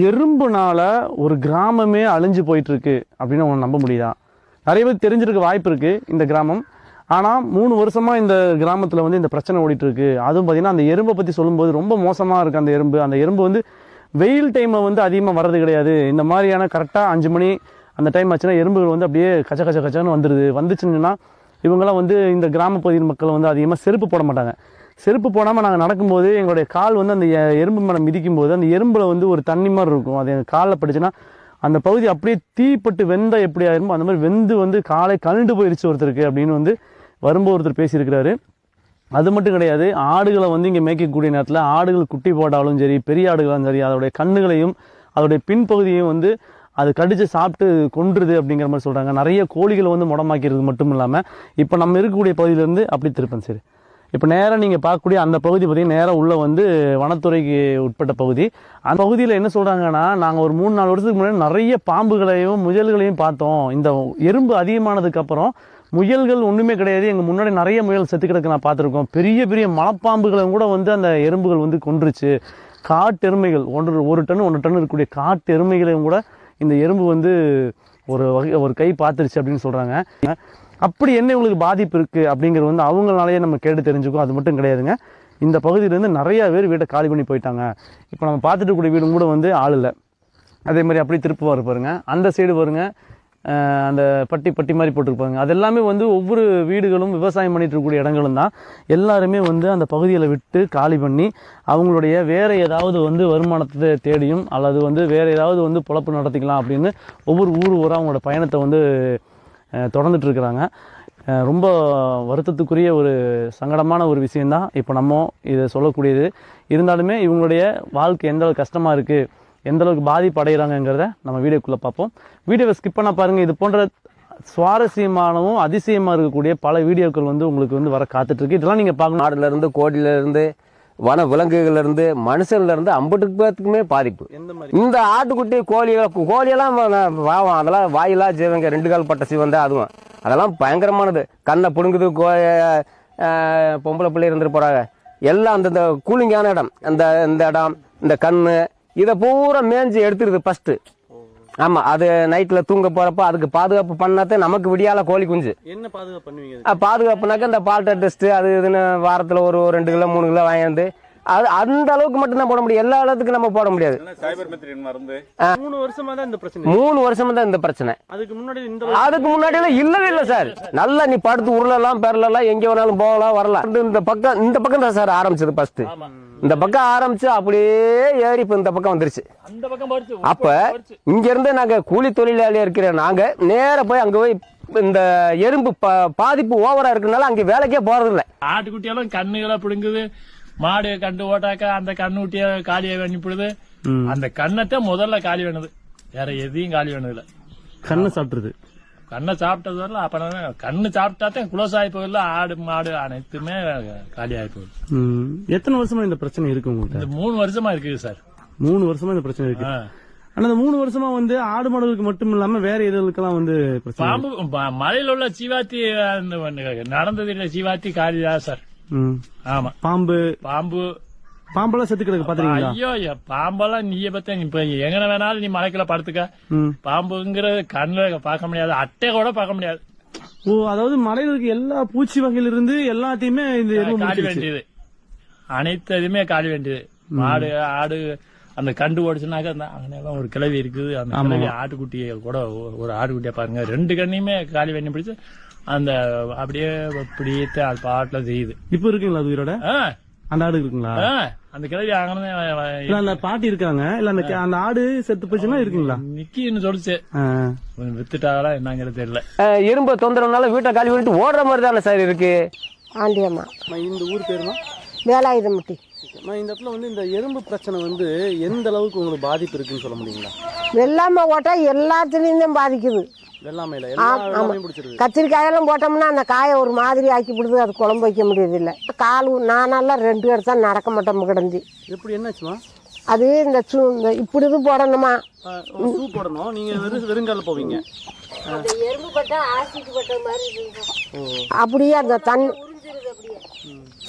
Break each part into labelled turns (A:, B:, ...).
A: எறும்புனால ஒரு கிராமமே அழிஞ்சு போயிட்டு இருக்கு அப்படின்னு உனக்கு நம்ப முடியுதா? நிறைய பேர் தெரிஞ்சிருக்க வாய்ப்பு இருக்கு இந்த கிராமம். ஆனால் 3 வருஷமா இந்த கிராமத்தில் வந்து இந்த பிரச்சனை ஓடிட்டு இருக்கு. அதுவும் பார்த்தீங்கன்னா அந்த எறும்பை பற்றி சொல்லும்போது ரொம்ப மோசமாக இருக்குது அந்த எறும்பு வந்து வெயில் டைமில் வந்து அதிகமாக வர்றது கிடையாது. இந்த மாதிரியான கரெக்டாக 5 மணி அந்த டைம் ஆச்சுன்னா எறும்புகள் வந்து அப்படியே கச்சன்னு வந்துச்சுன்னா இவங்கெல்லாம் வந்து இந்த கிராம பகுதியின் மக்கள் வந்து அதிகமாக செருப்பு போட மாட்டாங்க. செருப்பு போடாமல் நாங்கள் நடக்கும்போது எங்களுடைய கால் வந்து அந்த எறும்பு மேலே மிதிக்கும் போது அந்த எறும்பில் வந்து ஒரு தண்ணி மாதிரி இருக்கும். அது எங்கள் காலில் பட்டுச்சுன்னா அந்த பகுதி அப்படியே தீப்பட்டு வெந்த எப்படி ஆயிருமோ அந்த மாதிரி வெந்து வந்து காலை கழுண்டு போயிடுச்சு ஒருத்தருக்கு அப்படின்னு வந்து வரும்போது ஒருத்தர் பேசியிருக்கிறாரு. அது மட்டும் கிடையாது, ஆடுகளை வந்து இங்கே மேய்க்கக்கூடிய நேரத்தில் ஆடுகள் குட்டி போட்டாலும் சரி, பெரிய ஆடுகளாலும் சரி, அதோடைய கண்ணுகளையும் அதோடைய பின்பகுதியையும் வந்து அது கடிச்சு சாப்பிட்டு கொன்றுது அப்படிங்கிற மாதிரி சொல்கிறாங்க. நிறைய கோழிகளை வந்து முடமாக்கிறது மட்டும் இல்லாமல் இப்போ நம்ம இருக்கக்கூடிய பகுதியிலேருந்து அப்படி திருப்பேன். சரி, இப்போ நேராக நீங்கள் பார்க்கக்கூடிய அந்த பகுதி பார்த்தீங்கன்னா நேராக உள்ள வந்து வனத்துறைக்கு உட்பட்ட பகுதி. அந்த பகுதியில் என்ன சொல்கிறாங்கன்னா, நாங்கள் ஒரு 3-4 வருஷத்துக்கு முன்னாடி நிறைய பாம்புகளையும் முயல்களையும் பார்த்தோம். இந்த எறும்பு அதிகமானதுக்கப்புறம் முயல்கள் ஒன்றுமே கிடையாது. எங்கள் முன்னாடி நிறைய முயல் செத்து கிடக்கு நான் பார்த்துருக்கோம். பெரிய பெரிய மலைப்பாம்புகளை கூட வந்து அந்த எறும்புகள் வந்து கொன்றுச்சு. காட்டு எருமைகள் 1 டன் 1 டன் இருக்கக்கூடிய காட்டு எருமைகளையும் கூட இந்த எறும்பு வந்து ஒரு கை பார்த்துருச்சு அப்படின்னு சொல்கிறாங்க. அப்படி என்ன உங்களுக்கு பாதிப்பு இருக்குது அப்படிங்கிறது வந்து அவங்களாலேயே நம்ம கேட்டு தெரிஞ்சுக்கோ. அது மட்டும் கிடையாதுங்க, இந்த பகுதியிலேருந்து நிறையா பேர் வீட்டை காலி பண்ணி போயிட்டாங்க. இப்போ நம்ம பார்த்துட்டு கூடிய வீடும் கூட வந்து ஆள் இல்லை. அதே மாதிரி அப்படி திருப்புவார் பாருங்க, அந்த சைடு பாருங்க, அந்த பட்டி மாதிரி போட்டிருப்பாங்க. அது எல்லாமே வந்து ஒவ்வொரு வீடுகளும் விவசாயம் பண்ணிட்டு இருக்கக்கூடிய இடங்களும் தான். எல்லாருமே வந்து அந்த பகுதியில் விட்டு காலி பண்ணி அவங்களுடைய வேறு ஏதாவது வந்து வருமானத்தை தேடியும் அல்லது வந்து வேறு ஏதாவது வந்து பொழப்பு நடத்திக்கலாம் அப்படின்னு ஒவ்வொரு ஊராக அவங்களோட பயணத்தை வந்து தொடர்ந்துட்டு இருக்கிறாங்க. ரொம்ப வருத்தத்துக்குரிய ஒரு சங்கடமான ஒரு விஷயந்தான் இப்போ நம்ம இதை சொல்லக்கூடியது. இருந்தாலுமே இவங்களுடைய வாழ்க்கை எந்த அளவுக்கு கஷ்டமாக இருக்குது, எந்த அளவுக்கு பாதிப்பு அடைகிறாங்கிறத நம்ம வீடியோக்குள்ளே பார்ப்போம். வீடியோவை ஸ்கிப் பண்ண பாருங்கள். இது போன்ற சுவாரஸ்யமானவும் அதிசயமாக இருக்கக்கூடிய பல வீடியோக்கள் வந்து உங்களுக்கு வந்து வர காத்துட்ருக்கு. இதெல்லாம் நீங்கள் பார்க்கணும்.
B: ஆடுலேருந்து கோழிலேருந்து வன விலங்குகள்லேருந்து மனுஷன்லேருந்து 50 பேர்த்துக்குமே பாதிப்பு. இந்த ஆட்டுக்குட்டி கோழியெல்லாம் பாவம், அதெல்லாம் வாயிலாம் செய்வங்க, 2 கால் பட்ட சிவந்தா அதுவும் அதெல்லாம் பயங்கரமானது. கண்ணை பிடுங்குது. பொம்பளை பிள்ளை இருந்துட்டு போகிறாங்க எல்லாம் அந்தந்த கூலிங்கான இடம், இந்த இடம், இந்த கண்ணு, இதை பூரா மேய்ஞ்சி எடுத்துருது ஃபர்ஸ்ட். ஆமா, அது நைட்ல தூங்க போறப்ப அதுக்கு பாதுகாப்பு பண்ணாதே நமக்கு விடியால கோழி குஞ்சு.
A: என்ன பாதுகாப்பு பண்ணுவீங்க?
B: பாதுகாப்புனாக்க இந்த பால்டர் டெஸ்ட் அது இதுன்னு வாரத்துல ஒரு 2 கிலோ 3 கிலோ வாங்கியாந்து அது அந்த அளவுக்கு மட்டும் தான் போட முடியும். எல்லா இடத்துக்கும் நம்ம போட முடியாது.
A: 3 வருஷமா தான் இந்த பிரச்சனை.
B: 3 வருஷமா தான் இந்த பிரச்சனை.
A: அதுக்கு முன்னாடி
B: எல்லாம் இல்லவே இல்லை சார். நல்லா நீ படுத்து உருளலாம் பெறலாம், எங்க வேணாலும் போகலாம் வரலாம். இந்த பக்கம் தான் சார் ஆரம்பிச்சது ஃபர்ஸ்ட். இந்த பக்கம் ஆரம்பிச்சு அப்படியே ஏறி இப்ப இந்த பக்கம் வந்துருச்சு. அப்ப இங்க இருந்து நாங்க கூலி தொழிலாளியா இருக்கிற நாங்க நேர போய் அங்க போய் இந்த எறும்பு பாதிப்பு ஓவரா இருக்கனால அங்க வேலைக்கே போறது இல்லை.
C: ஆட்டுக்குட்டியெல்லாம் கண்ணுகளை பிடுங்குது. மாடு கண்டு ஓட்டாக்கா அந்த கண்ணுட்டிய காலியை பண்ணிவிடுது. அந்த கண்ணத்தை முதல்ல காலி வேணுது, வேற எதையும் காலி வேணுது இல்ல.
A: கண்ணை சாப்பிட்டுருது.
C: கண்ணை சாப்பிட்டது வரல. அப்ப கண்ணு சாப்பிட்டாத்தான் குளோஸ் ஆகி போயிடல. ஆடு மாடு அனைத்துமே காலி ஆகி போகுது.
A: எத்தனை வருஷமா இந்த பிரச்சனை இருக்கு உங்களுக்கு?
C: இந்த 3 வருஷமா இருக்குது சார்.
A: 3 வருஷமா இந்த பிரச்சனை இருக்கு. ஆனா இந்த 3 வருஷமா வந்து ஆடு மாடுகளுக்கு மட்டும் இல்லாம வேற எதுக்கெல்லாம் வந்து
C: பாம்பு, மலையில உள்ள சீவாத்தி நடந்தது இல்ல, சீவாத்தி காலிதான் சார். ஆமா,
A: பாம்பெல்லாம் செத்து கிடக்கு பாத்தீங்களா?
C: ஐயோ, பாம்பெல்லாம் நீய பத்த இப்ப எங்க வேணாலும் நீ மலைக்குள்ள படுத்துக்க. பாம்புங்கிறது கண்ணுல பார்க்க முடியாது, அட்டை கூட பார்க்க முடியாது.
A: ஓ, அதாவது மலையில இருக்க எல்லா பூச்சி வகையில இருந்து எல்லாத்தையுமே இந்த
C: காலி வேண்டியது, அனைத்து இதுமே காலி வேண்டியது. மாடு ஆடு அந்த கண்டு ஓடிச்சுனாக்க அங்கெல்லாம் ஒரு கிளவி இருக்குது. அந்த கிளவி ஆட்டுக்குட்டியை கூட ஒரு ஆட்டுக்குட்டியா பாருங்க, 2 கண்ணையுமே காலி வேண்டி பிடிச்சு அந்த அப்படியே அப்படியே அது பாட்டுல செய்யுது.
A: இப்ப இருக்குங்களா அது உயிரோட? அந்த ஆடு இருக்குங்களா?
C: அந்த கிளவி அங்கே
A: அந்த பாட்டி இருக்காங்க இல்ல? அந்த ஆடு செத்து போச்சுன்னா இருக்குங்களா?
C: நிக்கின்னு சொல்லிச்சு, வித்துட்டாங்களா என்னங்கிறது தெரியல.
B: எறும்பு தொந்தரவுனால வீட்டை காலி பண்ணிட்டு ஓடுற மாதிரி தானே சார் இருக்கு.
D: ஆண்டியம்மா.
A: இந்த ஊர் பேருமா?
D: வேலாயுதம்பட்டி.
A: இந்த இடத்துல வந்து இந்த எறும்பு பிரச்சனை வந்து எந்த அளவுக்கு உங்களுக்கு பாதிப்பு இருக்குன்னு சொல்ல முடியுங்களா?
D: வெள்ளாமை போட்டா எல்லாத்துலயும் தான் பாதிக்குது. கத்திரிக்காயெல்லாம் போட்டோம்னா அந்த காயை ஒரு மாதிரி ஆக்கி விடுது, அது குழம்பு வைக்க முடியாது இல்லை. கால் நானெல்லாம் 2 இடத்துல நடக்க மாட்டோம் கிடந்தி.
A: எப்படி என்னாச்சுமா?
D: அது இந்த இப்படி இது போடணுமா,
A: போடணும். நீங்க வெறுங்கால போவீங்க,
D: எறும்பு பட்டா ஆசிட் பட்ட மாதிரி அப்படியே அந்த தண்ணி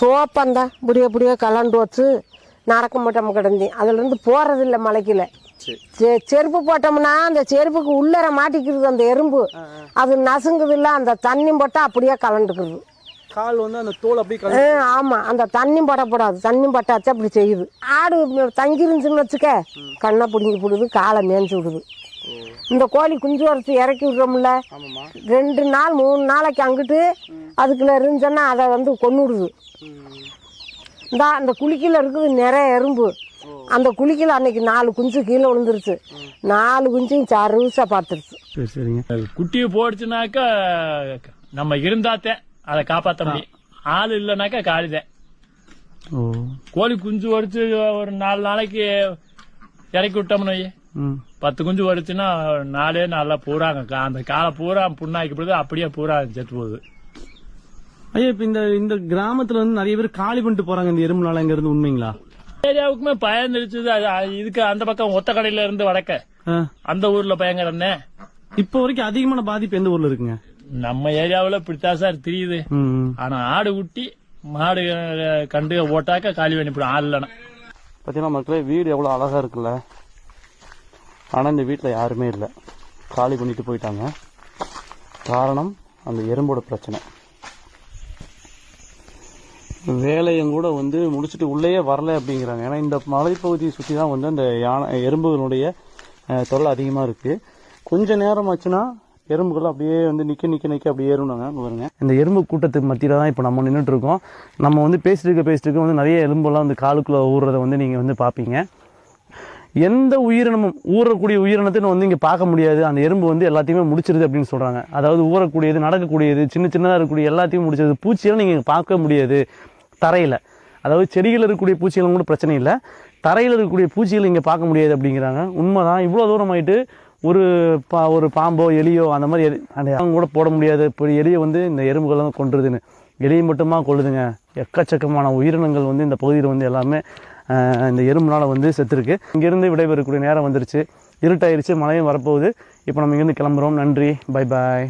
D: சோப்பந்தா இப்படியே கலண்டு வச்சு நடக்க மாட்டோம் கிடந்தி. அதுல இருந்து போறது இல்லை மலைக்குல. செருப்பு போட்டோம்னா அந்த செருப்புக்கு உள்ளர மாட்டிக்கிறது அந்த எறும்பு, அது நசுங்குது இல்லை, அந்த தண்ணி போட்டால் அப்படியே கலண்டுக்குது.
A: கால் வந்து அந்த தோல் அப்படியே
D: ஆமா, அந்த தண்ணி படக்கூடாது, தண்ணி பட்டாச்சு அப்படி செய்யுது. ஆடு தங்கிருந்துச்சுன்னு வச்சுக்க கண்ணை பிடிங்கி போடுது, காலை மேய்ச்சி விடுது. இந்த கோழி குஞ்சு வரைச்சி இறக்கி விடுறோம்ல, 2 நாள் 3 நாளைக்கு அங்கிட்டு அதுக்குள்ள இருந்துச்சுன்னா அதை வந்து கொண்டு விடுது. அந்த குளிக்கல இருக்குது நிறைய எறும்பு. அந்த குளிக்கல அன்னைக்கு 4 குஞ்சு கீழே விழுந்துருச்சு, 4 குஞ்சையும் சருசா பார்த்துருச்சு.
A: சரிங்க.
C: குட்டியை போடுச்சுனாக்கா நம்ம இருந்தாத்தேன் அதை காப்பாற்ற முடியும், ஆள் இல்லைனாக்கா காலிதான். கோழி குஞ்சு வடிச்சு ஒரு 4 நாளைக்கு இறக்கி விட்டோம்னு 10 குஞ்சு வடிச்சுன்னா 4 நாளில் பூராங்க அந்த காலை பூரா புண்ணாக்கி போடுது, அப்படியே பூரா செத்து போகுது.
A: ஐயா, இப்ப இந்த கிராமத்துல வந்து நிறைய பேர் காலி பண்ணிட்டு போறாங்க இந்த எறும்புனால, இங்க இருந்து உண்மைங்களா?
C: ஏரியாவுக்குமே பயந்துருச்சு. இதுக்கு அந்த பக்கம் ஒத்த கடையில இருந்து வடக்க அந்த ஊர்ல பயங்கரன்னே.
A: இப்ப வரைக்கும் அதிகமான பாதிப்பு எந்த ஊர்ல இருக்குங்க?
C: நம்ம ஏரியாவுல இப்படித்தான் சார் தெரியுது. ஆனா ஆடு குட்டி மாடு கண்டு ஓட்டாக்க காலி பண்ணிவிடும் ஆள் இல்லைன்னா.
A: பாத்தீங்கன்னா மக்களே, வீடு எவ்வளவு அழகா இருக்குல்ல, ஆனா இந்த வீட்டுல யாருமே இல்லை, காலி பண்ணிட்டு போயிட்டாங்க. காரணம் அந்த எறும்போட பிரச்சனை. வேலையும் கூட வந்து முடிச்சுட்டு உள்ளேயே வரல அப்படிங்கிறாங்க. ஏன்னா இந்த மலைப்பகுதியை சுற்றி தான் வந்து அந்த எறும்புகளுடைய தொல்லை அதிகமாக இருக்குது. கொஞ்சம் நேரம் ஆச்சுன்னா எறும்புகள் அப்படியே வந்து நிற்க அப்படியே ஏறுனாங்க பாருங்க. இந்த எறும்பு கூட்டத்துக்கு மத்தியில் தான் இப்போ நம்ம நின்றுட்டு இருக்கோம். நம்ம வந்து பேசிட்டு இருக்க வந்து நிறைய எறும்புலாம் வந்து காலுக்குள்ளே ஊறுறதை வந்து நீங்கள் வந்து பார்ப்பீங்க. எந்த உயிரினமும் ஊறக்கூடிய உயிரினத்தை வந்து இங்கே பார்க்க முடியாது. அந்த எறும்பு வந்து எல்லாத்தையுமே முடிச்சிருது அப்படின்னு சொல்கிறாங்க. அதாவது ஊறக்கூடியது, நடக்கக்கூடியது, சின்னதாக இருக்கக்கூடிய எல்லாத்தையும் முடிச்சிருது. பூச்சியெல்லாம் நீங்கள் பார்க்க முடியாது தரையில். அதாவது செடிகள் இருக்கக்கூடிய பூச்சிகளும் கூட பிரச்சனை இல்லை, தரையில் இருக்கக்கூடிய பூச்சிகள் இங்கே பார்க்க முடியாது அப்படிங்கிறாங்க. உண்மைதான். இவ்வளோ தூரம் ஆகிட்டு ஒரு பாம்போ எலியோ அந்த மாதிரி அவங்க கூட போட முடியாது. இப்போ எலியை வந்து இந்த எறும்புகள் கொண்டுருதுன்னு, எலியை மட்டுமா கொள்ளுதுங்க. எக்கச்சக்கமான உயிரினங்கள் வந்து இந்த பகுதியில் வந்து எல்லாமே இந்த எறும்புனால் வந்து செத்துருக்கு. இங்கேருந்து விடைபெறக்கூடிய நேரம் வந்துருச்சு, இருட்டாயிருச்சு, மழையும் வரப்போகுது. இப்போ நம்ம இங்கேருந்து கிளம்புறோம். நன்றி, பை பாய்.